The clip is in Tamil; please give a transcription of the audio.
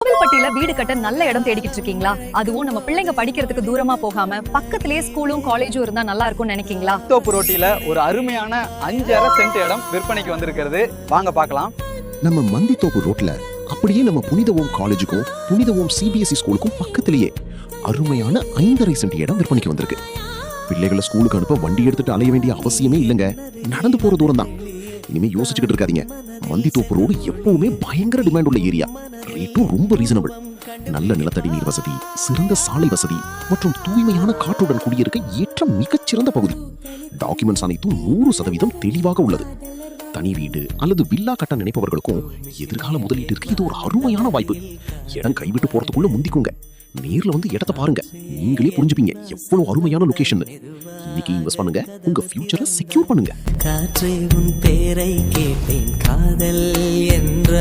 கோவில்பட்டியில வீடு கட்ட நல்ல இடம் தேடிக்கிட்டு இருக்கீங்களா? அதுவும் நம்ம பிள்ளைங்க படிக்கிறதுக்கு தூரமா போகாம பக்கத்திலேயே ஸ்கூலும் காலேஜும் இருந்தா நல்லா இருக்கும்னு நினைக்கீங்களா? தோப்பு ரோட்டில ஒரு அருமையான 5.5 சென்ட் இடம் விற்பனைக்கு வந்திருக்கிறது. வாங்க பார்க்கலாம். நம்ம மந்தித்தோப்பு ரோட்ல அப்படியே நம்ம புனிதவோம் காலேஜுக்கும் புனிதவோம் சிபிஎஸ்இ ஸ்கூலுக்கும் பக்கத்திலேயே அருமையான 5.5 சென்ட் இடம் விற்பனைக்கு வந்திருக்கு. பிள்ளைகளை ஸ்கூலுக்கு அனுப்ப வண்டி எடுத்துட்டு அலைய வேண்டிய அவசியமே இல்லைங்க. நடந்து போற தூரம் தான். இனிமே யோசிச்சுக்கிட்டு இருக்காதீங்க. மந்தித்தோப்பு ரோடு எப்பவுமே பயங்கர டிமாண்ட் உள்ள ஏரியா. ரேட்டும் ரொம்ப ரீசனபிள். நல்ல நிலத்தடி நீர் வசதி, சிறந்த சாலை வசதி மற்றும் தூய்மையான காற்றுடன் குடியிருக்க ஏற்ற மிகச்சிறந்த பகுதி. டாக்குமெண்ட்ஸ் அனைத்தும் 100% தெளிவாக உள்ளது. தனி வீடு அல்லது வில்லா கட்ட நினைப்பவர்களுக்கும் எதிர்கால முதலீட்டிற்கு இது ஒரு அருமையான வாய்ப்பு. இடம் கைவிட்டு போறதுக்குள்ள முந்திக்குங்க. நேர்ல வந்து இடத்தை பாருங்க, நீங்களே புரிஞ்சுப்பீங்க எவ்வளவு அருமையான லொகேஷன். இன்னைக்கு இன்வெஸ்ட் பண்ணுங்க, உங்க ஃபியூச்சரை செக்யூர் பண்ணுங்க. காற்றே உன் பேரை கேட்டேன் காதல் என்ற